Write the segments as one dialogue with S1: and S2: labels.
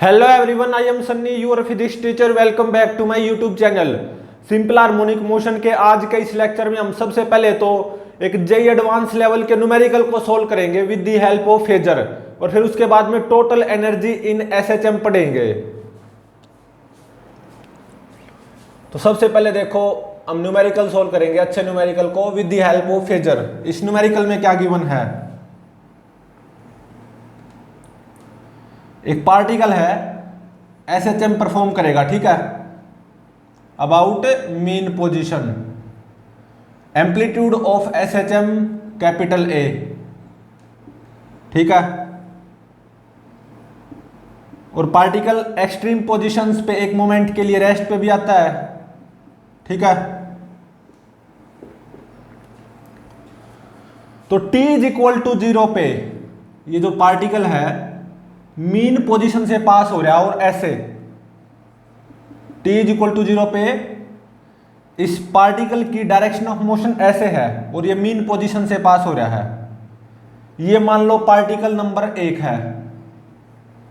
S1: Hello everyone, I am Sunny, your physics teacher. Welcome back to my YouTube channel simple harmonic motion के आज के इस lecture में हम सबसे पहले तो एक जेई एडवांस लेवल के न्यूमेरिकल को सोल्व करेंगे with the help of phasor, और फिर उसके बाद में टोटल एनर्जी इन एसएचएम पढ़ेंगे। तो सबसे पहले देखो हम न्यूमेरिकल सोल्व करेंगे अच्छे न्यूमेरिकल को with the help of phasor. इस न्यूमेरिकल में क्या गिवन है, एक पार्टिकल है एसएचएम परफॉर्म करेगा, ठीक है, about mean position, amplitude of SHM capital A, ठीक है, और पार्टिकल एक्सट्रीम पोजीशंस पे एक मोमेंट के लिए रेस्ट पे भी आता है, ठीक है। तो t इज इक्वल टू 0 पे ये जो पार्टिकल है मीन पोजीशन से पास हो रहा है, और ऐसे t इज इक्वल टू 0 पे इस पार्टिकल की डायरेक्शन ऑफ मोशन ऐसे है और ये मीन पोजीशन से पास हो रहा है। ये मान लो पार्टिकल नंबर 1 है,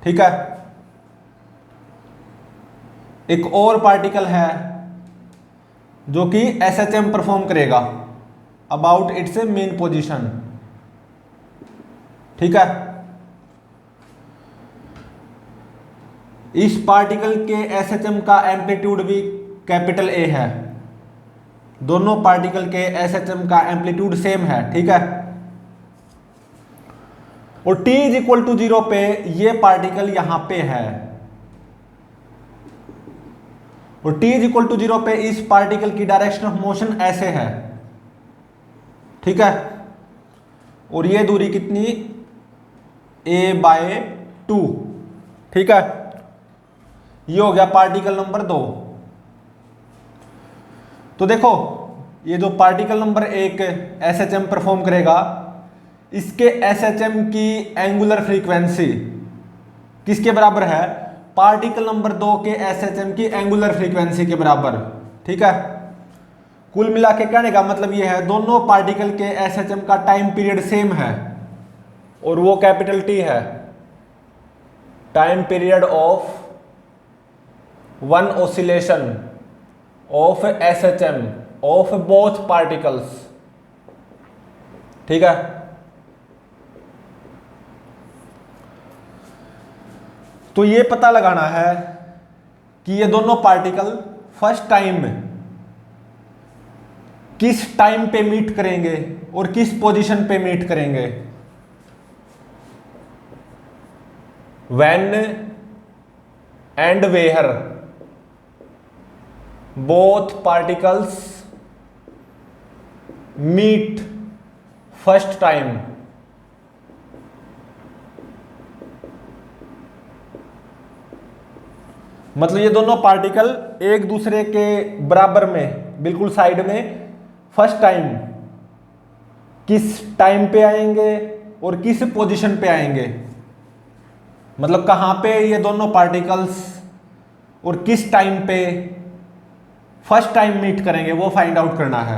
S1: ठीक है। एक और पार्टिकल है जो कि एसएचएम परफॉर्म करेगा अबाउट इट्स मीन पोजीशन, ठीक है। इस पार्टिकल के एसएचएम का एम्पलीट्यूड भी कैपिटल ए है, दोनों पार्टिकल के एसएचएम का एम्पलीट्यूड सेम है, ठीक है। और t इज इक्वल टू 0 पे ये पार्टिकल यहां पे है, और t इज इक्वल टू 0 पे इस पार्टिकल की डायरेक्शन ऑफ मोशन ऐसे है, ठीक है। और ये दूरी कितनी, a/2, ठीक है। ये हो गया पार्टिकल नंबर 2। तो देखो ये जो पार्टिकल नंबर 1 एसएचएम परफॉर्म करेगा, इसके एसएचएम की एंगुलर फ्रीक्वेंसी किसके बराबर है, पार्टिकल नंबर 2 के एसएचएम की एंगुलर फ्रीक्वेंसी के बराबर, ठीक है। कुल मिला के कहने का मतलब ये है दोनों पार्टिकल के एसएचएम का टाइम पीरियड सेम है, और वो कैपिटल टी है, time period of one oscillation of SHM of both particles, ठीक है। तो ये पता लगाना है कि ये दोनों पार्टिकल फर्स्ट टाइम किस टाइम पे मीट करेंगे और किस पोजीशन पे मीट करेंगे। When and where both particles meet first time, मतलब ये दोनों पार्टिकल एक दूसरे के बराबर में बिल्कुल साइड में फर्स्ट टाइम किस टाइम पे आएंगे और किस पोजीशन पे आएंगे, मतलब कहां पे ये दोनों पार्टिकल्स और किस टाइम पे फर्स्ट टाइम मीट करेंगे वो फाइंड आउट करना है।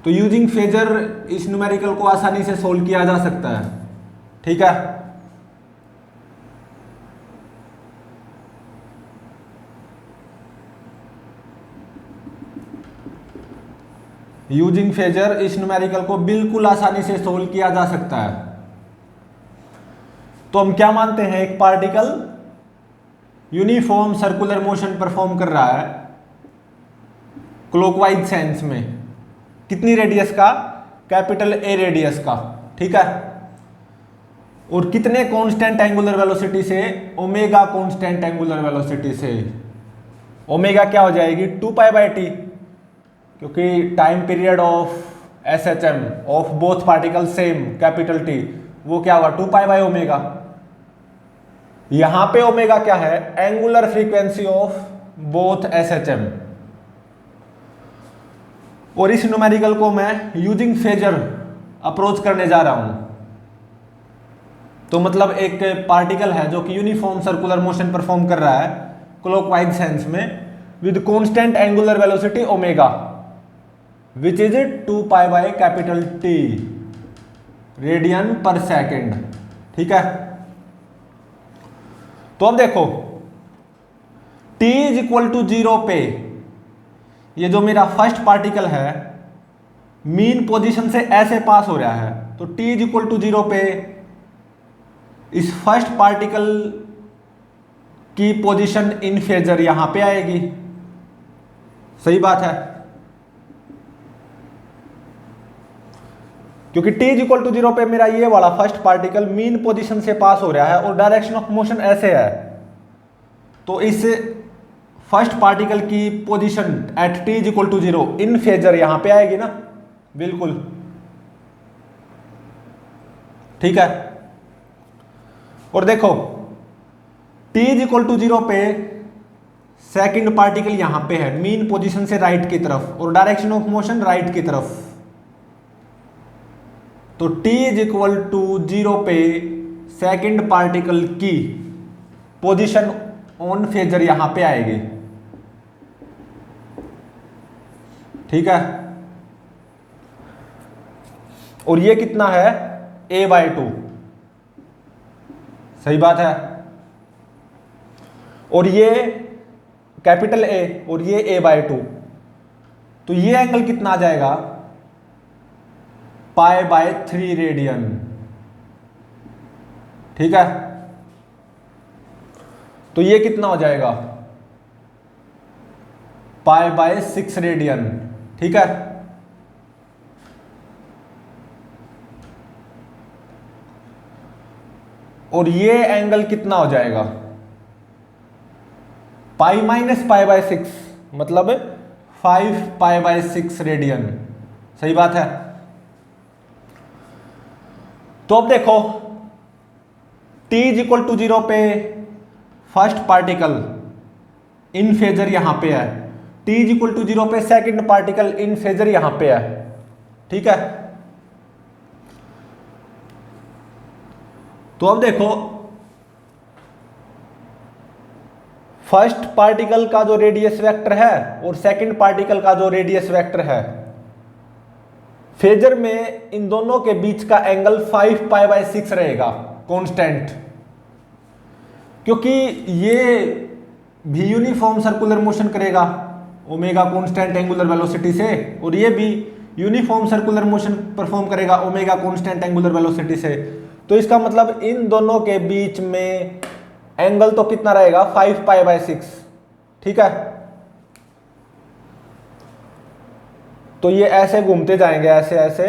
S1: तो यूजिंग फेजर इस न्यूमेरिकल को आसानी से सोल्व किया जा सकता है, ठीक है। यूजिंग फेजर इस न्यूमेरिकल को बिल्कुल आसानी से सोल्व किया जा सकता है। तो हम क्या मानते हैं, एक particle uniform circular motion perform कर रहा है क्लॉकवाइज सेंस में, कितनी रेडियस का, कैपिटल ए रेडियस का, ठीक है। और कितने कांस्टेंट एंगुलर वेलोसिटी से, ओमेगा कांस्टेंट एंगुलर वेलोसिटी से। ओमेगा क्या हो जाएगी, 2π/t, क्योंकि time period of SHM of both particle same, capital T, वो क्या होगा 2π/ω। यहां पे ओमेगा क्या है, angular frequency of both SHM. और इस न्यूमेरिकल को मैं यूजिंग फेजर अप्रोच करने जा रहा हूं। तो मतलब एक पार्टिकल है जो कि यूनिफॉर्म सर्कुलर मोशन परफॉर्म कर रहा है क्लॉकवाइज सेंस में with constant angular velocity omega, which is 2π/T radian पर सेकेंड, ठीक है। तो अब देखो t इज इक्वल टू 0 पे ये जो मेरा फर्स्ट पार्टिकल है मीन पोजीशन से ऐसे पास हो रहा है, तो t इज इक्वल टू 0 पे इस फर्स्ट पार्टिकल की पोजीशन इन फेजर यहां पे आएगी। सही बात है, क्योंकि t इज इक्वल टू 0 पे मेरा ये वाला फर्स्ट पार्टिकल मीन पोजीशन से पास हो रहा है और डायरेक्शन ऑफ मोशन ऐसे है, तो इस फर्स्ट पार्टिकल की position at t is equal to 0 in phasor यहां पे आएगी ना, बिल्कुल ठीक है। और देखो t इज इक्वल टू 0 पे सेकंड पार्टिकल यहां पे है मीन पोजीशन से राइट की तरफ और डायरेक्शन ऑफ मोशन राइट की तरफ, तो t इज इक्वल टू 0 पे सेकंड पार्टिकल की पोजीशन ऑन फेजर यहां पे आएगी। ठीक है, और ये कितना है a/2। सही बात है, और ये कैपिटल A और ये a/2, तो ये एंगल कितना आ जाएगा π/3 रेडियन। ठीक है, तो ये कितना हो जाएगा π/6 रेडियन। ठीक है, और ये एंगल कितना हो जाएगा पाई माइनस π/6 मतलब 5π/6 रेडियन। सही बात है। तो अब देखो t इज इक्वल टू 0 पे फर्स्ट पार्टिकल इन फेजर यहां पे है, t इज इक्वल टू 0 पे सेकंड पार्टिकल इन फेजर यहां पे है। ठीक है, तो अब देखो फर्स्ट पार्टिकल का जो रेडियस वेक्टर है और सेकंड पार्टिकल का जो रेडियस वेक्टर है, फेजर में इन दोनों के बीच का एंगल 5π/6 रहेगा कांस्टेंट, क्योंकि ये भी यूनिफॉर्म सर्कुलर मोशन करेगा ओमेगा कांस्टेंट एंगुलर वेलोसिटी से, और ये भी यूनिफॉर्म सर्कुलर मोशन परफॉर्म करेगा ओमेगा कांस्टेंट एंगुलर वेलोसिटी से। तो इसका मतलब इन दोनों के बीच में एंगल तो कितना रहेगा 5π/6। ठीक है, तो ये ऐसे घूमते जाएंगे ऐसे ऐसे,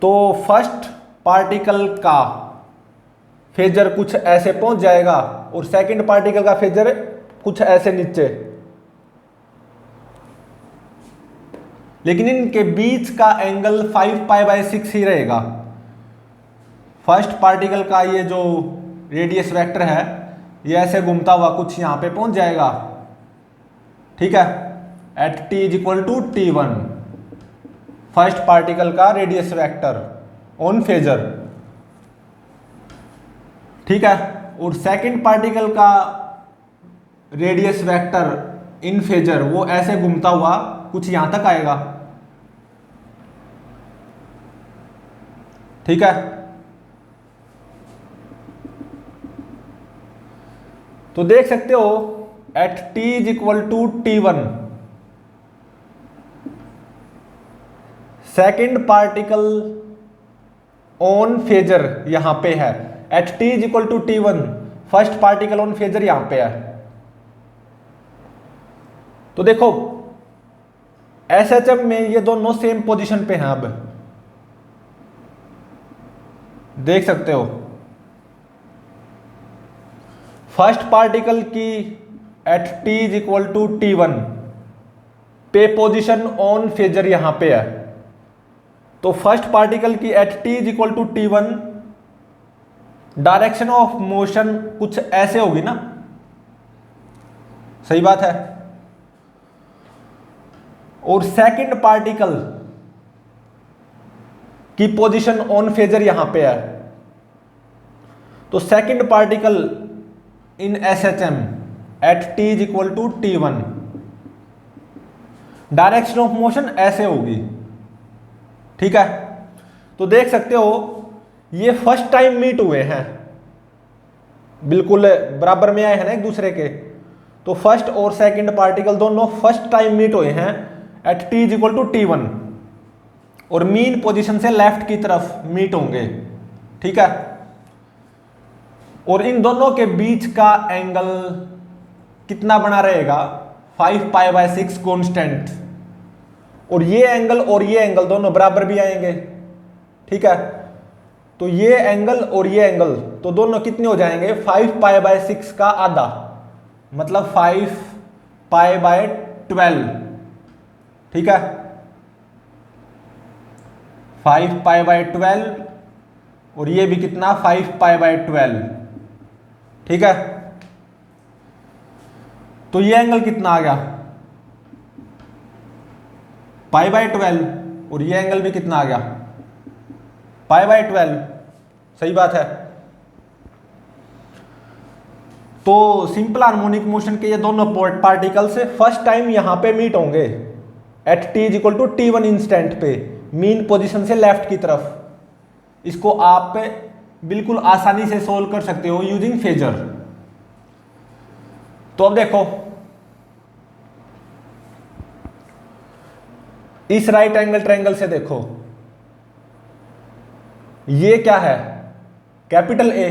S1: तो फर्स्ट पार्टिकल का फेजर कुछ ऐसे पहुंच जाएगा और सेकंड पार्टिकल का फेजर कुछ ऐसे नीचे, लेकिन इनके बीच का एंगल 5π/6 ही रहेगा। फर्स्ट पार्टिकल का ये जो रेडियस वेक्टर है ये ऐसे घूमता हुआ कुछ यहां पे पहुंच जाएगा। ठीक है, at t is equal to t1 first particle का रेडियस वेक्टर ऑन फेजर। ठीक है, और सेकंड पार्टिकल का रेडियस वेक्टर इन फेजर वो ऐसे घूमता हुआ कुछ यहां तक आएगा। ठीक है, तो देख सकते हो at t is equal to t1 second particle on phasor यहां पे है, at t is equal to t1 first particle on phasor यहां पे है। तो देखो SHM में ये दोनों सेम पोजीशन पे हैं। अब देख सकते हो फर्स्ट पार्टिकल की at t is equal to t1 पे पोजीशन ऑन फेजर यहां पे है, तो फर्स्ट पार्टिकल की at t is equal to t1 direction of motion कुछ ऐसे होगी ना। सही बात है, और सेकंड पार्टिकल की पोजीशन ऑन फेजर यहां पे है, तो second particle in SHM at t is equal to t1 direction of motion ऐसे होगी। ठीक है, तो देख सकते हो ये फर्स्ट टाइम मीट हुए हैं, बिल्कुल बराबर में आए हैं ना एक दूसरे के, तो फर्स्ट और सेकंड पार्टिकल दोनों फर्स्ट टाइम मीट हुए हैं at t is equal to t1 और मीन पोजीशन से लेफ्ट की तरफ मीट होंगे, ठीक है। और इन दोनों के बीच का एंगल कितना बना रहेगा, 5π/6 कांस्टेंट, और ये एंगल दोनों बराबर भी आएंगे, ठीक है। तो ये एंगल और ये एंगल तो दोनों कितने हो जाएंगे, 5π/6 का आधा, मतलब 5π/12, ठीक है। 5π/12 और ये भी कितना, 5π/12, ठीक है। तो ये एंगल कितना आ गया, π/12, और ये एंगल भी कितना आ गया, π/12, सही बात है। तो सिंपल हार्मोनिक मोशन के ये दोनों पार्टिकल्स फर्स्ट टाइम यहां पे मीट होंगे at t is equal to t1 instant पे, मीन पोजीशन से लेफ्ट की तरफ। इसको आप बिल्कुल आसानी से सोल्व कर सकते हो यूजिंग फेजर। तो अब देखो इस राइट एंगल ट्रायंगल से देखो, ये क्या है, कैपिटल ए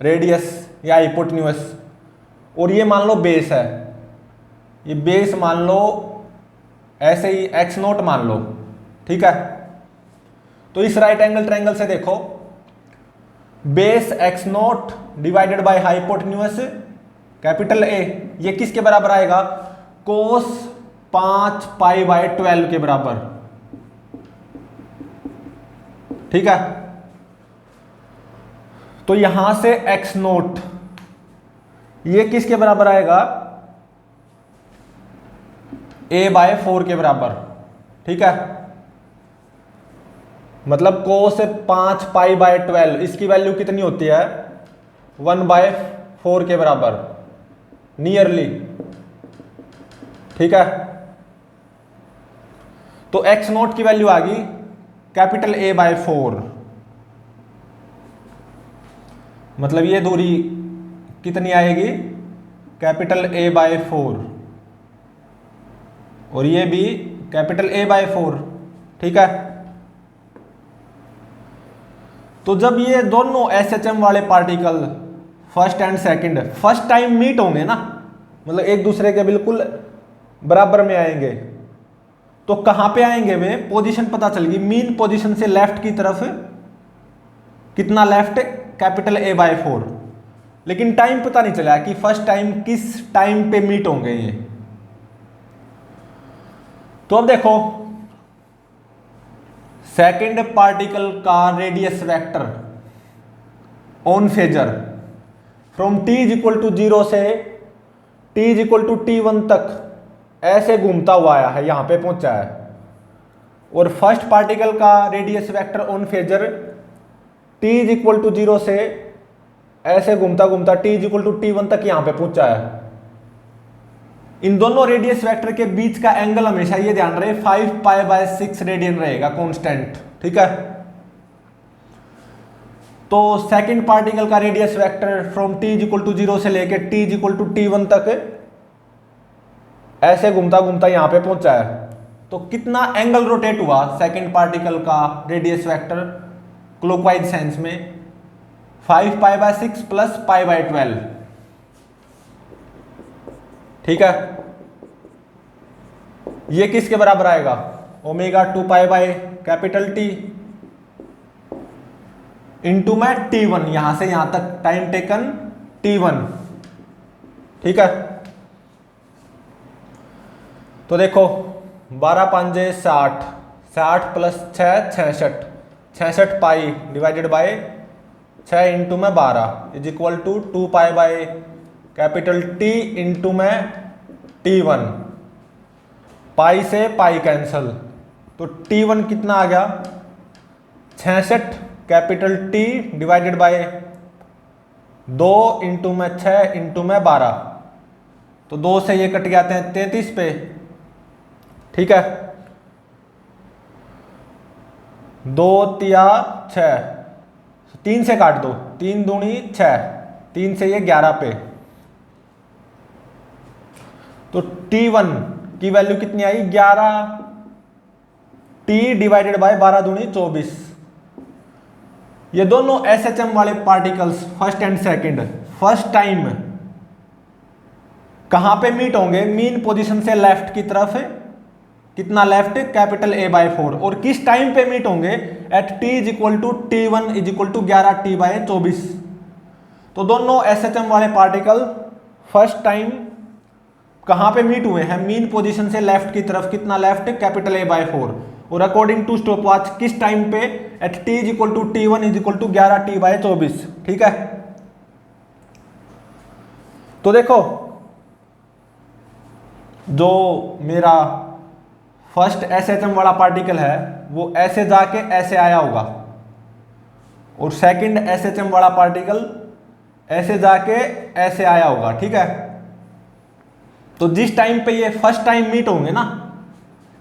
S1: रेडियस या हाइपोटेन्यूज, और ये मान लो बेस है, ये बेस मान लो ऐसे ही x0 मान लो, ठीक है। तो इस राइट एंगल ट्रायंगल से देखो, base x0 divided by hypotenuse capital A, ये किसके बराबर आएगा, कोस 5π/12 के बराबर, ठीक है। तो यहां से x0 ये किसके बराबर आएगा, a/4 के बराबर, ठीक है। मतलब कोस 5π/12 इसकी वैल्यू कितनी होती है, 1/4 के बराबर नियरली, ठीक है। तो x0 की वैल्यू आ गई कैपिटल A/4, मतलब ये दूरी कितनी आएगी, कैपिटल A/4, और ये भी कैपिटल A/4, ठीक है। तो जब ये दोनों SHM वाले particle first and second first time meet होंगे ना, मतलब एक दूसरे के बिल्कुल बराबर में आएंगे, तो कहां पे आएंगे वे, पोजीशन पता चल गई, मीन पोजीशन से लेफ्ट की तरफ, कितना लेफ्ट, कैपिटल A/4, लेकिन टाइम पता नहीं चला कि फर्स्ट टाइम किस टाइम पे मीट होंगे ये। तो अब देखो सेकंड पार्टिकल का radius vector on phasor from t is equal to 0 से t is equal to t1 तक ऐसे घूमता हुआ आया है, यहां पे पहुंचा है। और फर्स्ट पार्टिकल का radius vector on phasor t is equal to 0 से ऐसे घूमता घूमता t is equal to t1 तक यहां पे पहुंचा है। इन दोनों रेडियस वेक्टर के बीच का एंगल हमेशा ये ध्यान रहे 5π/6 रेडियन रहेगा कांस्टेंट, ठीक है। तो सेकंड पार्टिकल का radius vector from t is equal to 0 से लेके t is equal to t1 तक ऐसे घूमता घूमता यहां पे पहुंचा है। तो कितना एंगल रोटेट हुआ सेकंड पार्टिकल का रेडियस वेक्टर क्लॉकवाइज सेंस में, 5π/6 प्लस π/12, ठीक है। ये किसके बराबर आएगा, ω2π/T इंटू में T1, यहां से यहां तक टाइम टेकन T1, ठीक है। तो देखो 12 5 60, 60 plus 6 66, 66 pi divided by 6 into में 12 is equal to 2π/T into में T1, पाई से पाई कैंसल, तो T1 कितना आ गया 66 capital T divided by 2 into में 6 इंटू में 12, तो 2 से ये कट जाते हैं 33 पे, ठीक है। 2 तिया 6, 3 से काट दो, 3 दूनी 6, 3 से ये 11 पे, तो T1 की वैल्यू कितनी आई 11, T डिवाइडेड बाय 12 दूनी 24। ये दोनों SHM वाले particles first and second first time कहां पे मीट होंगे, मीन पोजीशन से लेफ्ट की तरफ, कितना लेफ्ट, कैपिटल A/4, और किस टाइम पे मीट होंगे, at T is equal to T1 is equal to 11T/24। तो दोनों SHM वाले पार्टिकल फर्स्ट टाइम कहां पे मीट हुए हैं, मीन पोजीशन से लेफ्ट की तरफ, कितना लेफ्ट, कैपिटल A/4, और अकॉर्डिंग टू स्टॉपवॉच किस टाइम पे, at T is equal to T1 is equal to 11T/24। ठीक है, तो देखो जो मेरा फर्स्ट SHM वाला पार्टिकल है वो ऐसे जाके ऐसे आया होगा, और सेकंड SHM वाला पार्टिकल ऐसे जाके ऐसे आया होगा। ठीक है, तो जिस टाइम पे ये फर्स्ट टाइम मीट होंगे ना,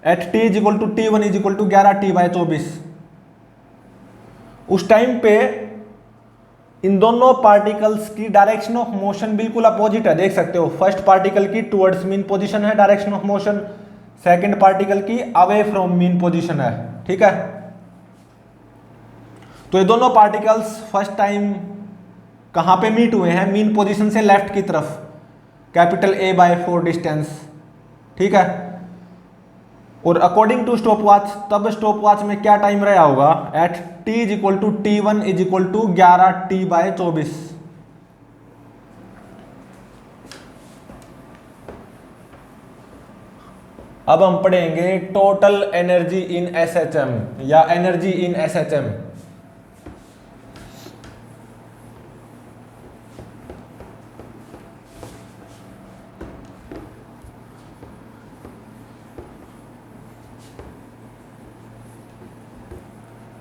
S1: at T is equal to T1 is equal to 11T/24, उस टाइम पे इन दोनों पार्टिकल्स की डायरेक्शन ऑफ मोशन बिल्कुल अपोजिट है। देख सकते हो, फर्स्ट पार्टिकल की टुवर्ड्स मीन पोजीशन है direction of motion, second particle की अवे फ्रॉम मीन पोजीशन है। ठीक है, तो ये दोनों पार्टिकल्स फर्स्ट टाइम कहां पे मीट हुए हैं, मीन पोजीशन से लेफ्ट की तरफ, कैपिटल A/4 डिस्टेंस। ठीक है, और अकॉर्डिंग टू स्टॉपवॉच, तब स्टॉपवॉच में क्या टाइम रहा होगा, at T is equal to T1 is equal to 11T/24। अब हम पढ़ेंगे टोटल एनर्जी इन SHM या एनर्जी इन SHM।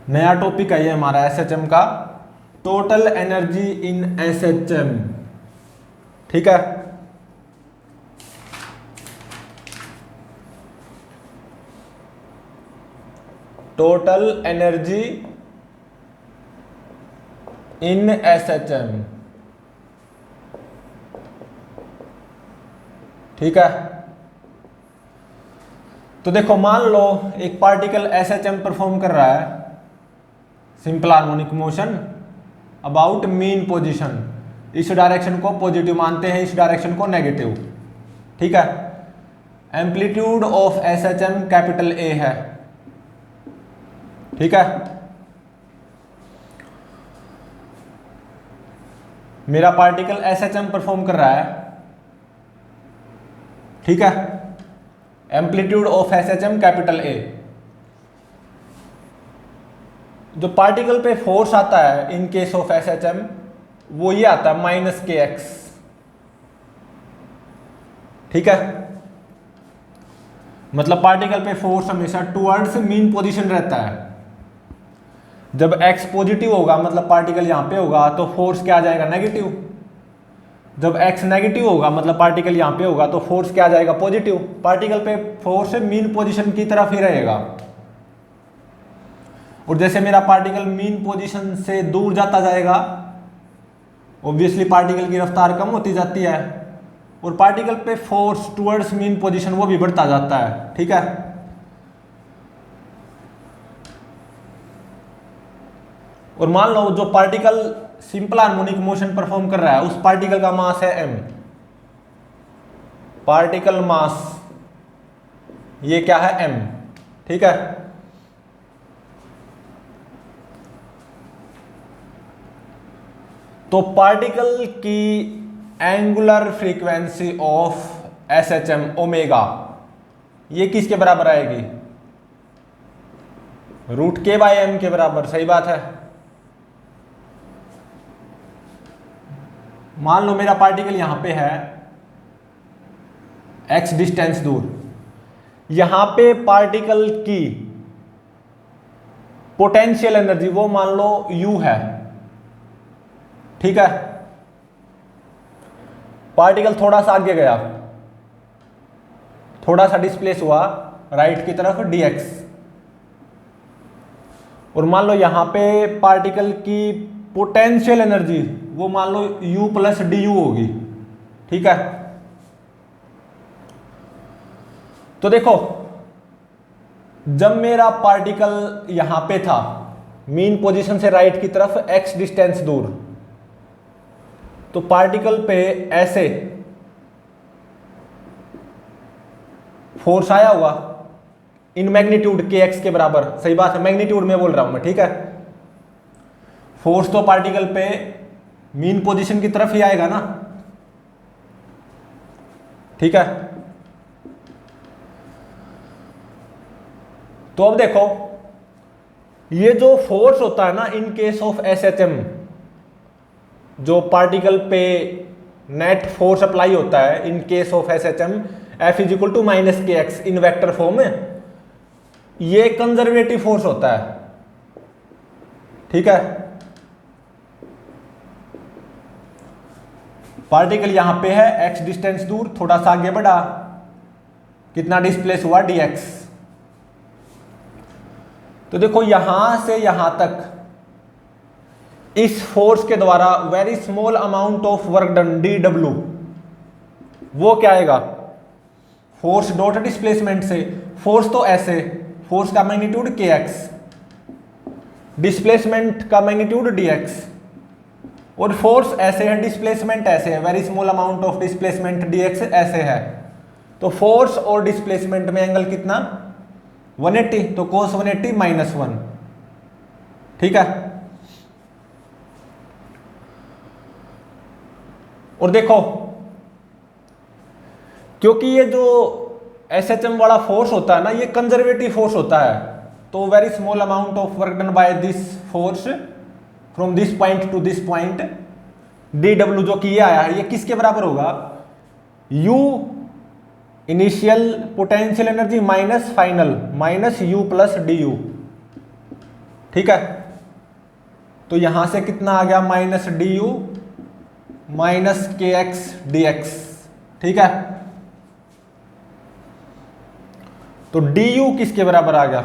S1: नया टॉपिक है ये हमारा SHM का, टोटल एनर्जी इन SHM। ठीक है, टोटल एनर्जी इन SHM। ठीक है, तो देखो मान लो एक पार्टिकल SHM परफॉर्म कर रहा है, simple harmonic motion about mean position, इस डायरेक्शन को पॉजिटिव मानते हैं, इस डायरेक्शन को नेगेटिव। ठीक है, amplitude of SHM capital A है। ठीक है, मेरा पार्टिकल SHM परफॉर्म कर रहा है। ठीक है, amplitude of SHM capital A। जो पार्टिकल पे फोर्स आता है इन केस ऑफ SHM वो ये आता है -kx। ठीक है, मतलब पार्टिकल पे फोर्स हमेशा टुवर्ड्स मीन पोजीशन रहता है। जब x पॉजिटिव होगा मतलब पार्टिकल यहां पे होगा तो फोर्स क्या आ जाएगा, नेगेटिव। जब x नेगेटिव होगा मतलब पार्टिकल यहां पे होगा तो फोर्स क्या आ जाएगा, पॉजिटिव। पार्टिकल पे फोर्स मीन पोजीशन की तरफ ही रहेगा। और जैसे मेरा पार्टिकल मीन पोजीशन से दूर जाता जाएगा, ऑब्वियसली पार्टिकल की रफ्तार कम होती जाती है, और पार्टिकल पे फोर्स टुवर्ड्स मीन पोजीशन वो भी बढ़ता जाता है। ठीक है, और मान लो जो particle simple harmonic motion perform कर रहा है उस पार्टिकल का मास है m। पार्टिकल मास ये क्या है, m। ठीक है, तो पार्टिकल की angular frequency of SHM omega ये किसके बराबर आएगी, √k/m के बराबर। सही बात है। मान लो मेरा पार्टिकल यहां पे है x डिस्टेंस दूर, यहां पे पार्टिकल की पोटेंशियल एनर्जी वो मान लो U है। ठीक है, पार्टिकल थोड़ा सा आगे गया, थोड़ा सा डिस्प्लेस हुआ राइट की तरफ dx, और मान लो यहां पे पार्टिकल की पोटेंशियल एनर्जी वो मान लो U प्लस DU होगी, ठीक है। तो देखो जब मेरा पार्टिकल यहां पे था मीन पोजीशन से राइट की तरफ x डिस्टेंस दूर, तो पार्टिकल पे ऐसे फोर्स आया हुआ इन मैग्नीट्यूड kx के बराबर, सही बात है, मैग्नीट्यूड में बोल रहा हूं मैं, ठीक है। फोर्स तो पार्टिकल पे मीन पोजीशन की तरफ ही आएगा ना, ठीक है। तो अब देखो ये जो फोर्स होता है ना इन केस ऑफ SHM, जो पार्टिकल पे नेट फोर्स अप्लाई होता है in case of SHM, F is equal to minus KX in vector form में, ये कंजर्वेटिव फोर्स होता है, ठीक है। पार्टिकल यहां पे है x डिस्टेंस दूर, थोड़ा सा आगे बढ़ा, कितना डिस्प्लेस हुआ dx। तो देखो यहां से यहां तक इस फोर्स के द्वारा very small amount of work done dw, वो क्या आएगा, फोर्स डॉट डिस्प्लेसमेंट से, फोर्स तो ऐसे, फोर्स का मैग्नीट्यूड kx, डिस्प्लेसमेंट का मैग्नीट्यूड dx, और फोर्स ऐसे है, डिस्प्लेसमेंट ऐसे है, very small amount of displacement dx ऐसे है। तो फोर्स और डिस्प्लेसमेंट में एंगल कितना, 180, तो cos 180 माइनस 1, ठीक है। और देखो क्योंकि ये जो SHM वाला फोर्स होता है ना ये कंजर्वेटिव फोर्स होता है, तो very small amount of work done by this force from this point two this point dw, जो कि ये आया है, ये किसके बराबर होगा, U initial potential energy minus final minus U plus DU, ठीक है। तो यहां से कितना आ गया, minus DU minus KX dx, ठीक है। तो du किसके बराबर आ गया,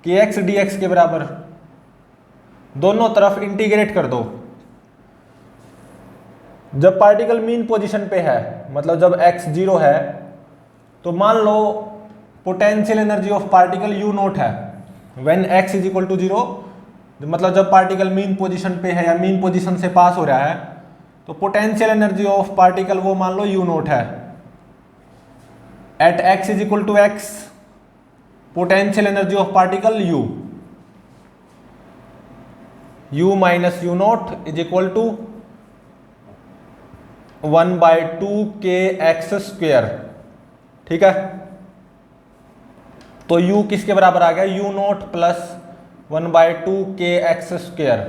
S1: kx dx के बराबर, दोनों तरफ इंटीग्रेट कर दो। जब पार्टिकल मीन पोजीशन पे है, मतलब जब x 0 है, तो मान लो potential energy of particle u naught है, when x is equal to 0, मतलब जब पार्टिकल मीन पोजीशन पे है या मीन पोजीशन से पास हो रहा है, तो पोटेंशियल एनर्जी ऑफ पार्टिकल वो मान लो u नोट है। At x is equal to x, potential energy of particle u minus u naught is equal to 1/2 kx square, ठीक है। तो u किसके बराबर आ गया, u naught plus 1/2 kx square.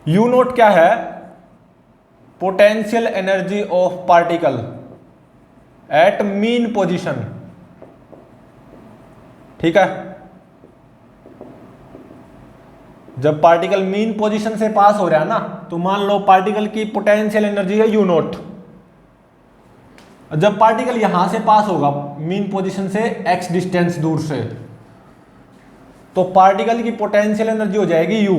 S1: u naught क्या है, potential energy of particle at mean position, ठीक है। जब पार्टिकल मीन पोजीशन से पास हो रहा है ना, तो मान लो पार्टिकल की पोटेंशियल एनर्जी है u नोट। जब पार्टिकल यहां से पास होगा मीन पोजीशन से x डिस्टेंस दूर से, तो पार्टिकल की पोटेंशियल एनर्जी हो जाएगी u,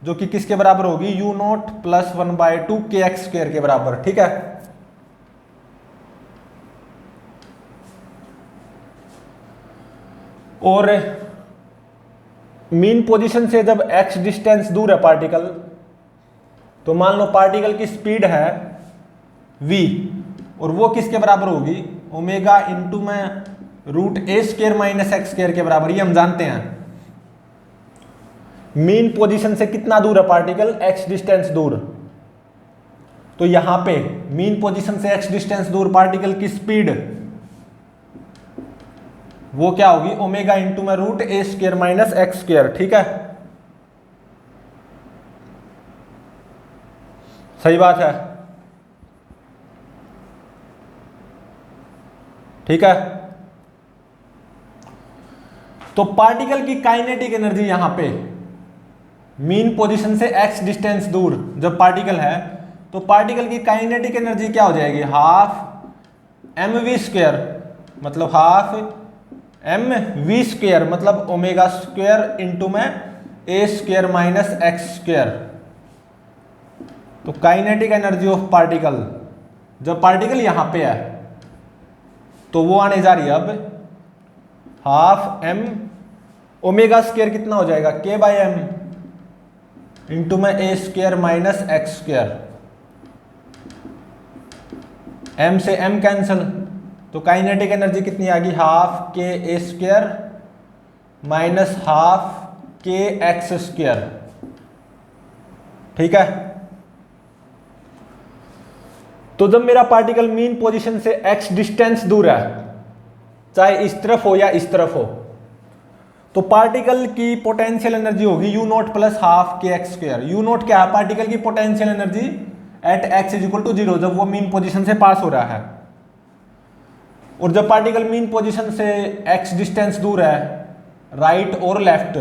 S1: जो कि किसके बराबर होगी, u naught plus 1/2 kx square के बराबर, ठीक है। और मीन पोजीशन से जब x डिस्टेंस दूर है पार्टिकल, तो मान लो पार्टिकल की स्पीड है v, और वो किसके बराबर होगी, ओमेगा इंटू में root a square minus x square के बराबर, ये हम जानते हैं। मीन पोजीशन से कितना दूर है पार्टिकल, x डिस्टेंस दूर, तो यहां पे मीन पोजीशन से x डिस्टेंस दूर पार्टिकल की स्पीड वो क्या होगी, ओमेगा इंटू में root a square minus x square, ठीक है। सही बात है, ठीक है। तो पार्टिकल की काइनेटिक एनर्जी यहां पे मीन पोजीशन से x डिस्टेंस दूर जब पार्टिकल है, तो पार्टिकल की काइनेटिक एनर्जी क्या हो जाएगी, हाफ mv स्क्वायर, मतलब हाफ mv स्क्वायर, मतलब ओमेगा स्क्वायर इंटू में a square minus x square. तो काइनेटिक एनर्जी ऑफ पार्टिकल, जब पार्टिकल यहां पे है तो वो आने जा रही है अब हाफ एम ओमेगा स्क्वायर कितना हो जाएगा के बाई एम इंटू में a square minus x square. M से एम कैंसल, तो काइनेटिक एनर्जी कितनी आ गई half k a square minus half k x square. ठीक है, तो जब मेरा पार्टिकल मीन पोजीशन से x डिस्टेंस दूर है, चाहे इस तरफ हो या इस तरफ हो, तो पार्टिकल की पोटेंशियल एनर्जी होगी u naught plus half k x square. U naught क्या है, पार्टिकल की potential energy at x is equal to 0, जब वो मीन पोजीशन से पास हो रहा है। और जब पार्टिकल मीन पोजीशन से x डिस्टेंस दूर है राइट और लेफ्ट,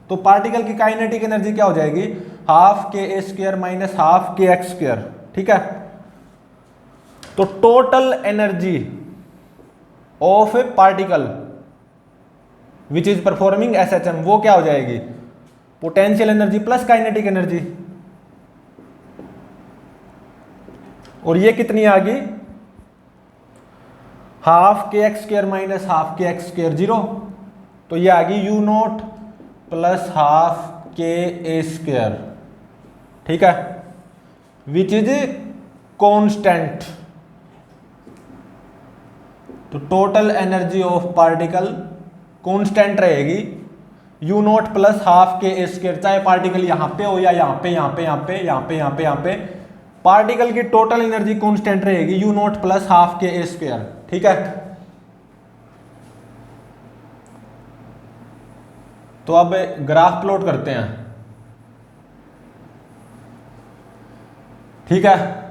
S1: तो पार्टिकल की काइनेटिक एनर्जी क्या हो जाएगी half k a square minus half k x square. ठीक है, तो total energy of A particle which is performing SHM वो क्या हो जाएगी potential energy plus kinetic energy. और ये कितनी आ गई half k x square minus half k x square 0, तो ये आ गई you not plus half k a square. ठीक है, विच इज कांस्टेंट। तो total energy of particle constant रहेगी you not plus half k a square, चाहे particle यहां पे हो या यहां पे यहां पे यहां पे यहां पे यहां पे यहां पे, पार्टिकल की टोटल एनर्जी कांस्टेंट रहेगी you not plus half k a square. ठीक है, तो अब ग्राफ प्लॉट करते हैं। ठीक है,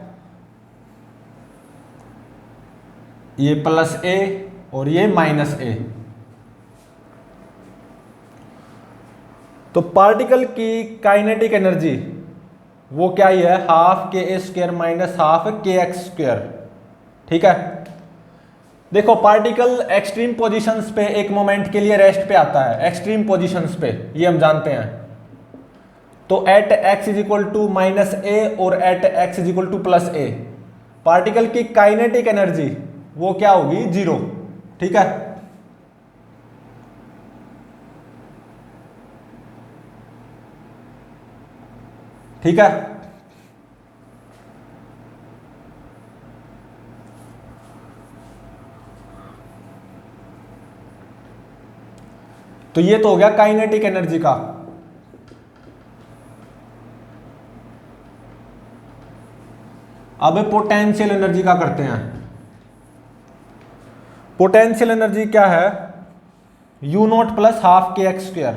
S1: ये प्लस ए और ये माइनस ए। तो पार्टिकल की काइनेटिक एनर्जी वो क्या ही है half k a square minus half k x square. ठीक है, देखो पार्टिकल एक्सट्रीम पोजीशंस पे एक मोमेंट के लिए रेस्ट पे आता है, एक्सट्रीम पोजीशंस पे, ये हम जानते हैं। तो at x is equal to minus a और at x is equal to plus a, particle की काइनेटिक एनर्जी वो क्या होगी 0। ठीक है, ठीक है, तो ये तो हो गया काइनेटिक एनर्जी का। अब पोटेंशियल एनर्जी का करते हैं। पोटेंशियल एनर्जी क्या है you not plus half k x square.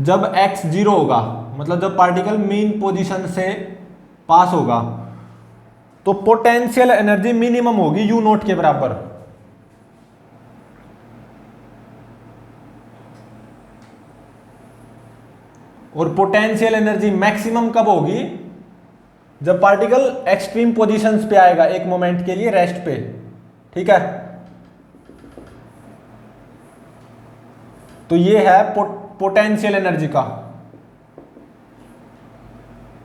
S1: जब x 0 होगा, मतलब जब पार्टिकल मीन पोजीशन से पास होगा, तो पोटेंशियल एनर्जी मिनिमम होगी यू नॉट के बराबर। और पोटेंशियल एनर्जी मैक्सिमम कब होगी जब पार्टिकल एक्सट्रीम पोजीशंस पे आएगा एक मोमेंट के लिए रेस्ट पे। ठीक है, तो ये है पोटेंशियल एनर्जी का।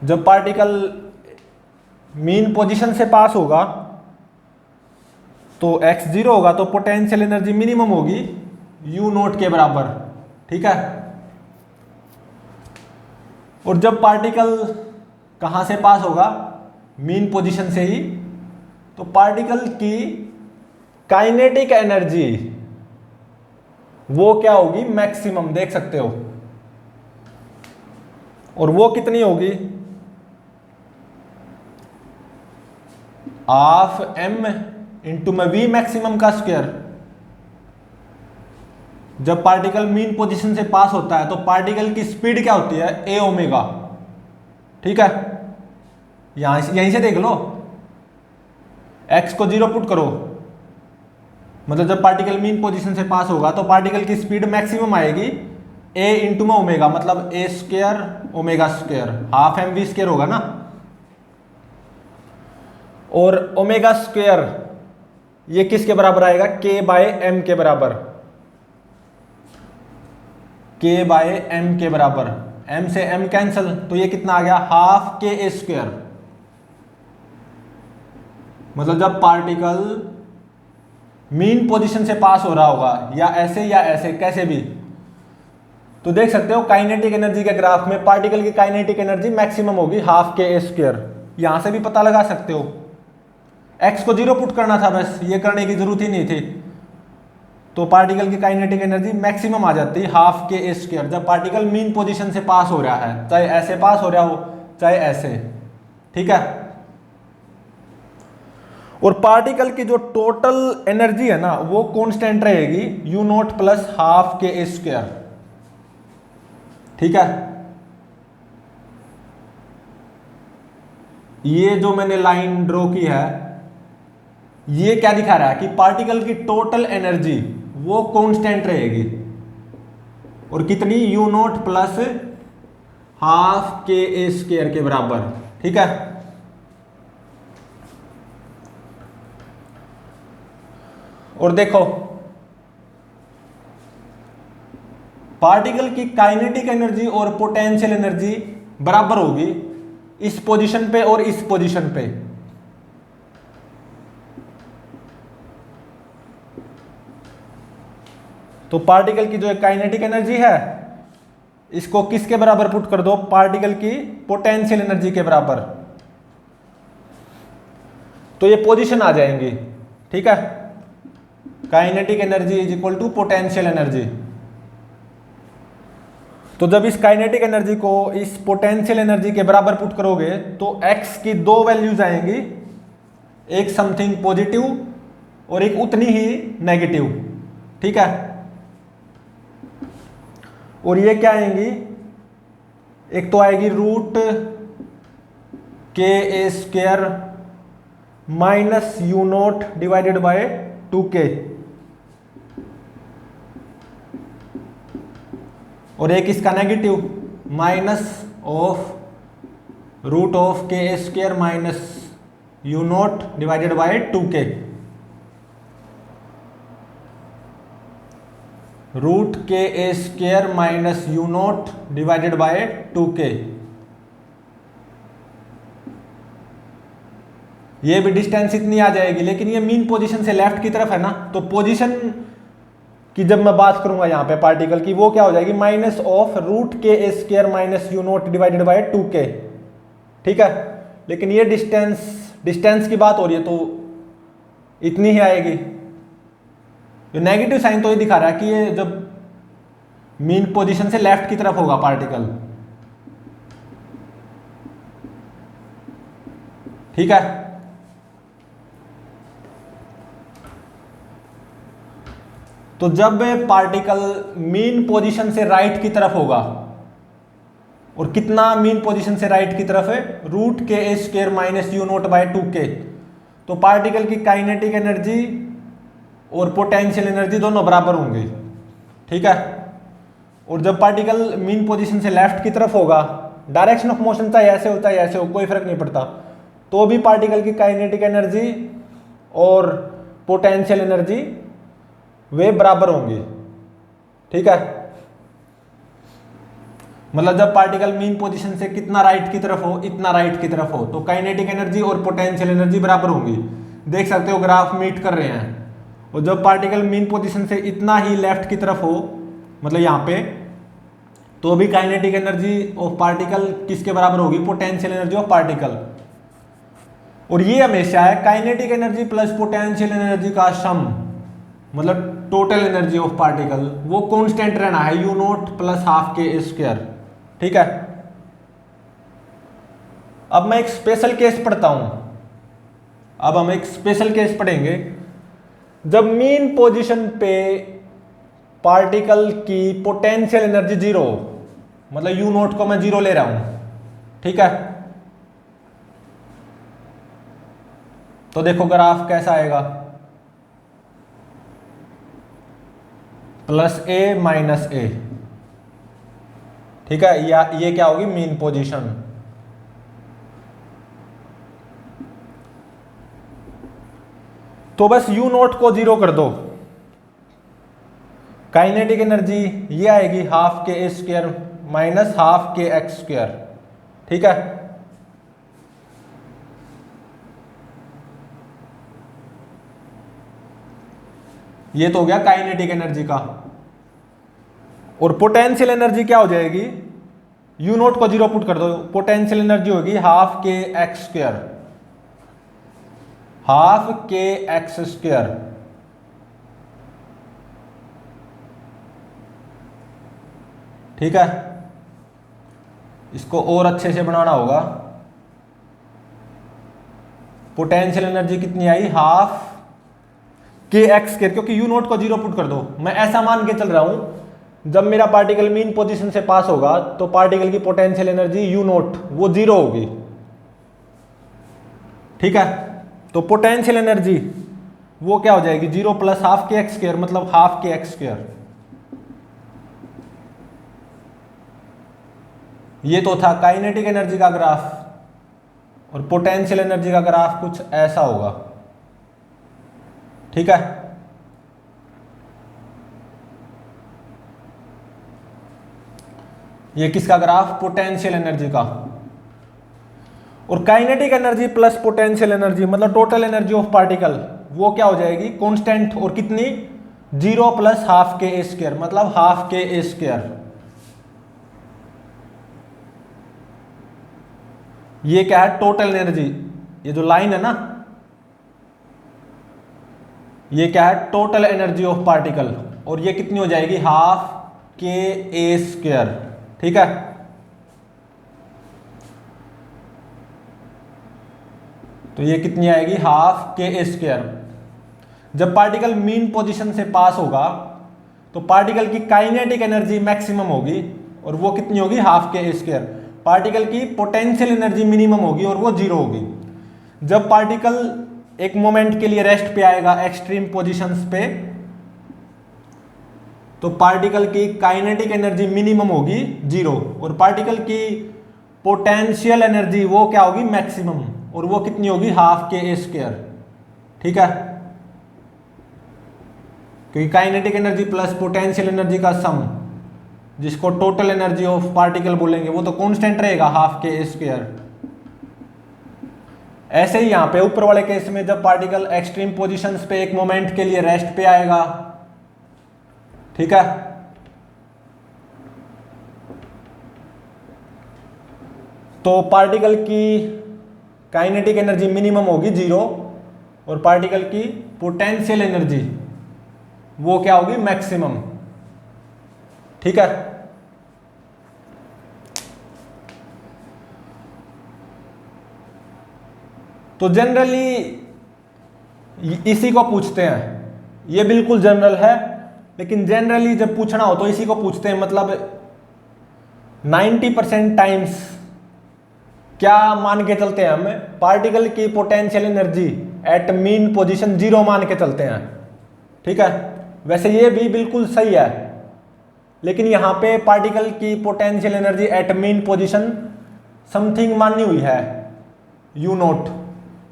S1: जब पार्टिकल मीन पोजीशन से पास होगा तो x 0 होगा, तो पोटेंशियल एनर्जी मिनिमम होगी u नॉट के बराबर। ठीक है, और जब पार्टिकल कहां से पास होगा मीन पोजीशन से ही, तो पार्टिकल की काइनेटिक एनर्जी वो क्या होगी मैक्सिमम, देख सकते हो। और वो कितनी होगी हाफ एम इंटू में वी मैक्सिमम का स्क्वायर। जब पार्टिकल मीन पोजीशन से पास होता है तो पार्टिकल की स्पीड क्या होती है ए ओमेगा। ठीक है, यहीं से देख लो, x को 0 पुट करो, मतलब जब पार्टिकल मीन पोजीशन से पास होगा तो पार्टिकल की स्पीड मैक्सिमम आएगी a इंटू में ओमेगा, मतलब a square omega square, half m v square होगा ना। और ओमेगा स्क्वायर ये किसके बराबर आएगा k बाय m के बराबर। के बाय एम के बराबर, एम से एम कैंसिल, तो ये कितना आ गया हाफ के ए स्क्वायर। मतलब जब पार्टिकल मीन पोजीशन से पास हो रहा होगा या ऐसे कैसे भी, तो देख सकते हो काइनेटिक एनर्जी के ग्राफ में पार्टिकल की काइनेटिक एनर्जी मैक्सिमम होगी हाफ के ए स्क्वायर। यहां से भी पता लगा सकते हो, एक्स को 0 पुट करना था, बस ये करने की जरूरत ही नहीं थी, तो पार्टिकल की काइनेटिक एनर्जी मैक्सिमम आ जाती है हाफ के ए स्क्वायर जब पार्टिकल मीन पोजीशन से पास हो रहा है, चाहे ऐसे पास हो रहा हो चाहे ऐसे, ठीक है। और पार्टिकल की जो टोटल एनर्जी है ना वो कांस्टेंट रहेगी you not plus half k a square, ठीक है। ये जो मैंने लाइन ड्रॉ की है ये क्या दिखा रहा है कि पार्टिकल की टोटल एनर्जी वो कांस्टेंट रहेगी, और कितनी you not plus half k a square के बराबर, ठीक है। और देखो पार्टिकल की काइनेटिक एनर्जी और पोटेंशियल एनर्जी बराबर होगी इस पोजीशन पे और इस पोजीशन पे। तो पार्टिकल की जो काइनेटिक एनर्जी है इसको किसके बराबर पुट कर दो, पार्टिकल की पोटेंशियल एनर्जी के बराबर, तो ये पोजीशन आ जाएंगी, ठीक है। Kinetic energy is equal to potential energy. तो जब इस काइनेटिक एनर्जी को इस पोटेंशियल एनर्जी के बराबर पुट करोगे तो x की दो वैल्यूज आएंगी, एक समथिंग पॉजिटिव और एक उतनी ही नेगेटिव, ठीक है। और ये क्या आएंगी, एक तो आएगी root k a square minus u nought divided by 2k, और एक इसका negative minus of root of k a square minus u nought divided by 2k, root k a square minus u nought divided by 2k। ये भी distance इतनी आ जाएगी, लेकिन ये mean position से लेफ्ट की तरफ है ना, तो पोजीशन की जब मैं बात करूंगा यहाँ पे पार्टिकल की वो क्या हो जाएगी minus of root k a square minus u nought divided by 2k, ठीक है। लेकिन ये डिस्टेंस की बात हो रही है तो इतनी ही आएगी। ये नेगेटिव साइन तो ये दिखा रहा है कि ये जब मीन पोजीशन से लेफ्ट की तरफ होगा पार्टिकल, ठीक है। तो जब पार्टिकल मीन पोजीशन से राइट की तरफ होगा, और कितना मीन पोजीशन से राइट की तरफ है, root k a square minus u nought by 2k, तो पार्टिकल की काइनेटिक एनर्जी और पोटेंशियल एनर्जी दोनों बराबर होंगे, ठीक है। और जब पार्टिकल मीन पोजीशन से लेफ्ट की तरफ होगा, डायरेक्शन ऑफ मोशन चाहे ऐसे हो चाहे ऐसे हो कोई फर्क नहीं पड़ता, तो भी पार्टिकल की काइनेटिक एनर्जी और पोटेंशियल एनर्जी वे बराबर होंगी, ठीक है। मतलब जब पार्टिकल मीन पोजीशन से कितना राइट की तरफ हो, इतना राइट की तरफ हो, तो काइनेटिक एनर्जी और पोटेंशियल एनर्जी बराबर होंगी। देख सकते हो ग्राफ मीट कर रहे हैं। और जब पार्टिकल मीन पोजीशन से इतना ही लेफ्ट की तरफ हो, मतलब यहाँ पे, तो भी काइनेटिक एनर्जी ऑफ पार्टिकल किसके बराबर होगी, पोटेंशियल एनर्जी ऑफ पार्टिकल। और ये हमेशा है kinetic energy plus potential energy का सम, मतलब टोटल एनर्जी ऑफ पार्टिकल, वो कांस्टेंट रहना है यू नॉट प्लस हाफ के स्क्वायर, ठीक है। अब मैं एक स्पेशल केस पढ़ता हूं। अब हम एक स्पेशल केस पढ़ेंगे जब मीन पोजीशन पे पार्टिकल की पोटेंशियल एनर्जी 0 हो, मतलब यू नॉट को मैं 0 ले रहा हूं, ठीक है। तो देखो ग्राफ कैसा आएगा, प्लस ए माइनस ए, ठीक है। या ये क्या होगी मीन पोजीशन। तो बस यू नॉट को 0 कर दो, काइनेटिक एनर्जी ये आएगी half k a square minus half k x square. ठीक है, ये तो हो गया काइनेटिक एनर्जी का। और पोटेंशियल एनर्जी क्या हो जाएगी, यू नोट को जीरो पुट कर दो, पोटेंशियल एनर्जी होगी half k x square, half k x square. ठीक है, इसको और अच्छे से बनाना होगा। पोटेंशियल एनर्जी कितनी आई, हाफ के एक्स स्क्वायर, क्योंकि यू नोट को जीरो पुट कर दो। मैं ऐसा मान के चल रहा हूं जब मेरा पार्टिकल मीन पोजीशन से पास होगा तो पार्टिकल की पोटेंशियल एनर्जी यू नोट वो जीरो होगी। ठीक है, तो पोटेंशियल एनर्जी वो क्या हो जाएगी, zero plus half k x square, मतलब हाफ के एक्स स्क्वायर। ये तो था काइनेटिक एनर्जी का ग्राफ, और पोटेंशियल एनर्जी का ग्राफ कुछ ऐसा होगा। ठीक है, ये किसका ग्राफ, पोटेंशियल एनर्जी का। और kinetic energy plus potential energy मतलब टोटल एनर्जी ऑफ पार्टिकल वो क्या हो जाएगी, कांस्टेंट, और कितनी, zero plus half k a square, मतलब हाफ के ए स्क्वायर। ये क्या है, टोटल एनर्जी, ये जो लाइन है ना, ये क्या है, टोटल एनर्जी ऑफ पार्टिकल, और ये कितनी हो जाएगी, हाफ के ए स्क्वायर। ठीक है, तो ये कितनी आएगी, हाफ के ए स्क्वायर। जब पार्टिकल मीन पोजीशन से पास होगा तो पार्टिकल की काइनेटिक एनर्जी मैक्सिमम होगी, और वो कितनी होगी, half k a square. Particle की पोटेंशियल एनर्जी मिनिमम होगी और वो जीरो होगी। जब पार्टिकल एक मोमेंट के लिए रेस्ट पे आएगा एक्सट्रीम पोजीशंस पे, तो पार्टिकल की काइनेटिक एनर्जी मिनिमम होगी जीरो, और पार्टिकल की पोटेंशियल एनर्जी वो क्या होगी, मैक्सिमम, और वो कितनी होगी, हाफ के ए स्क्वायर। ठीक है, क्योंकि kinetic energy plus potential energy का सम, जिसको टोटल एनर्जी ऑफ पार्टिकल बोलेंगे, वो तो कांस्टेंट रहेगा, हाफ के ए स्क्वायर। ऐसे ही यहां पे ऊपर वाले केस में जब पार्टिकल एक्सट्रीम पोजीशंस पे एक मोमेंट के लिए रेस्ट पे आएगा, ठीक है, तो पार्टिकल की काइनेटिक एनर्जी मिनिमम होगी जीरो, और पार्टिकल की पोटेंशियल एनर्जी वो क्या होगी, मैक्सिमम। ठीक है, तो जनरली इसी को पूछते हैं, ये बिल्कुल जनरल है, लेकिन जनरली जब पूछना हो तो इसी को पूछते हैं। मतलब 90% टाइम्स क्या मान के चलते हैं हम, पार्टिकल की potential energy eight mean position zero मान के चलते हैं। ठीक है, वैसे ये भी बिल्कुल सही है, लेकिन यहाँ पे पार्टिकल की potential energy eight mean position something मानी हुई है, यू नोट।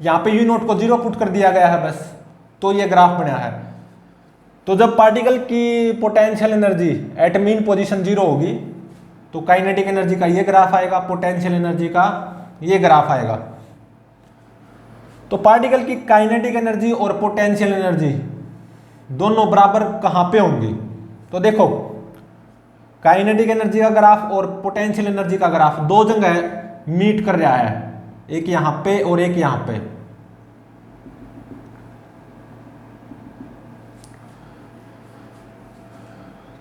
S1: यहाँ पे यू नोट को जीरो पुट कर दिया गया है बस, तो ये ग्राफ बना है। तो जब पार्टिकल की potential energy eight mean position zero होगी तो काइनेटिक एनर्जी का ये ग्राफ आएगा, पोटेंशियल एनर्जी का ये ग्राफ आएगा। तो पार्टिकल की काइनेटिक एनर्जी और पोटेंशियल एनर्जी दोनों बराबर कहाँ पे होंगी, तो देखो काइनेटिक एनर्जी का ग्राफ और पोटेंशियल एनर्जी का ग्राफ दो जगह मीट कर रहा है, एक यहां पे और एक यहां पे।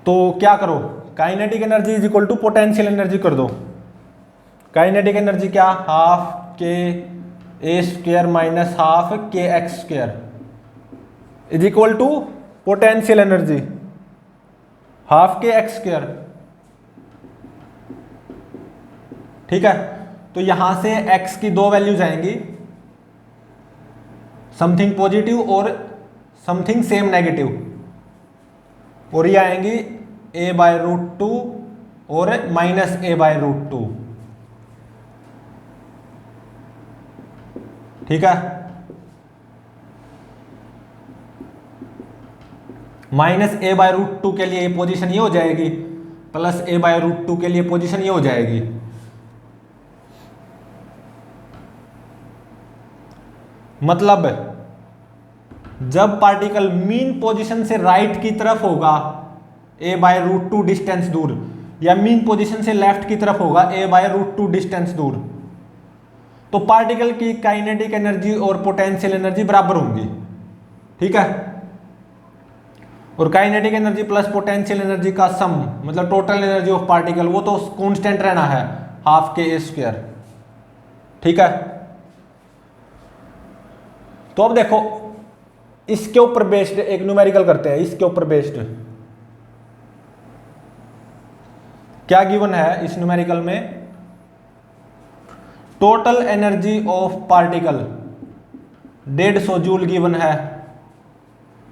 S1: तो क्या करो, kinetic energy is equal to potential energy कर दो। काइनेटिक एनर्जी क्या, half k a square minus half k x square is equal to potential energy half k x square. ठीक है, तो यहां से x की दो वैल्यूज आएंगी, समथिंग पॉजिटिव और समथिंग सेम नेगेटिव, और ये आएंगी a/√2 और -a/√2। ठीक है, minus a by root two के लिए ये पोजीशन ये हो जाएगी, plus a by root two के लिए पोजीशन ये हो जाएगी। मतलब जब पार्टिकल मीन पोजीशन से राइट की तरफ होगा a by root two distance दूर, या मीन पोजीशन से लेफ्ट की तरफ होगा a by root two distance दूर, तो पार्टिकल की काइनेटिक एनर्जी और पोटेंशियल एनर्जी बराबर होंगी। ठीक है, और kinetic energy plus potential energy का सम मतलब टोटल एनर्जी ऑफ पार्टिकल वो तो कांस्टेंट रहना है, हाफ के ए स्क्वायर। ठीक है, तो अब देखो इसके ऊपर बेस्ड एक न्यूमेरिकल करते हैं। इसके ऊपर बेस्ड क्या गिवन है इस न्यूमेरिकल में? Total energy of particle 150 joule given है,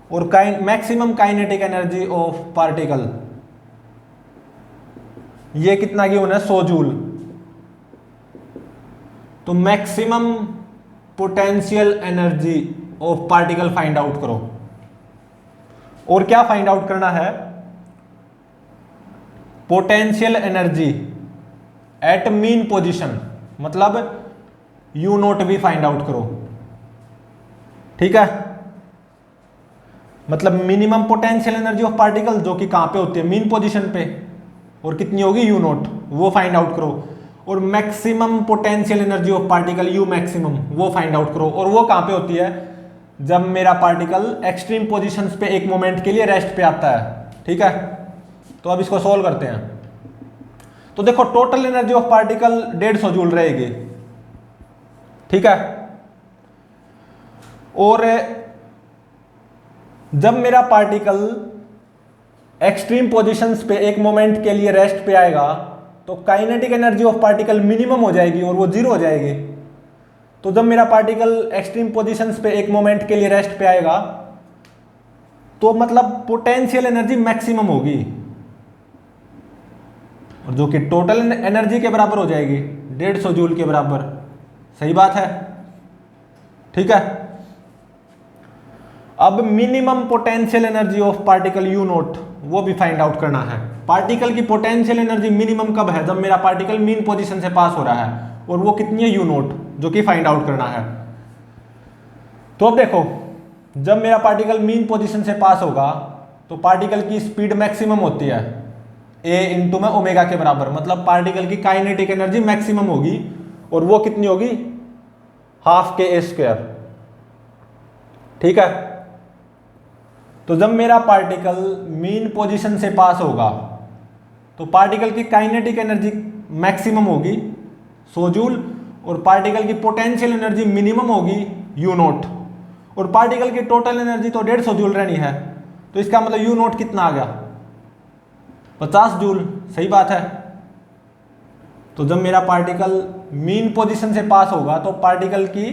S1: और maximum kinetic energy of particle ये कितना गिवन है? 100 जूल। तो maximum potential energy of particle find out करो। और क्या फाइंड आउट करना है? Potential energy eight mean position, मतलब यू नोट भी फाइंड आउट करो। ठीक है, मतलब minimum potential energy of particle जो कि कहां पे होती है? मीन पोजीशन पे, और कितनी होगी? यू नोट, वो फाइंड आउट करो। और maximum potential energy of particle you maximum वो फाइंड आउट करो। और वो कहां पे होती है? जब मेरा पार्टिकल एक्सट्रीम पोजीशंस पे एक मोमेंट के लिए रेस्ट पे आता है। ठीक है, तो अब इसको सोल्व करते हैं। तो देखो total energy of particle 150 joule रहेगी। ठीक है, और जब मेरा पार्टिकल एक्सट्रीम पोजीशंस पे एक मोमेंट के लिए रेस्ट पे आएगा तो kinetic energy of particle minimum हो जाएगी और वो जीरो हो जाएगी। तो जब मेरा पार्टिकल एक्सट्रीम पोजीशंस पे एक मोमेंट के लिए रेस्ट पे आएगा तो मतलब पोटेंशियल एनर्जी मैक्सिमम होगी, और जो कि टोटल एनर्जी के बराबर हो जाएगी, 150 जूल के बराबर। सही बात है। ठीक है, अब minimum potential energy of particle you note वो भी फाइंड आउट करना है। पार्टिकल की पोटेंशियल एनर्जी मिनिमम कब है? जब मेरा पार्टिकल मीन पोजीशन से पास हो रहा है, और वो कितनी है? यू नोट, जो कि फाइंड आउट करना है। तो अब देखो जब मेरा पार्टिकल मीन पोजीशन से पास होगा तो पार्टिकल की स्पीड मैक्सिमम होती है ए इंटू में ओमेगा के बराबर, मतलब पार्टिकल की काइनेटिक एनर्जी मैक्सिमम होगी, और वो कितनी होगी? Half k a square. ठीक है, तो जब मेरा पार्टिकल मीन पोजीशन से पास होगा तो पार्टिकल की काइनेटिक एनर्जी मैक्सिमम होगी 100 जूल, और पार्टिकल की पोटेंशियल एनर्जी मिनिमम होगी यू नोट, और पार्टिकल की टोटल एनर्जी तो 150 जूल रहनी है। तो इसका मतलब यू नोट कितना आ गया? 50 जूल। सही बात है। तो जब मेरा पार्टिकल मीन पोजीशन से पास होगा तो पार्टिकल की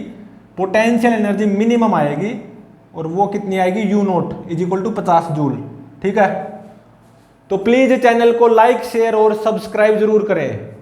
S1: पोटेंशियल एनर्जी मिनिमम आएगी, और वो कितनी आएगी? U naught is equal to 50 joule. ठीक है, तो प्लीज चैनल को लाइक शेयर और सब्सक्राइब जरूर करें।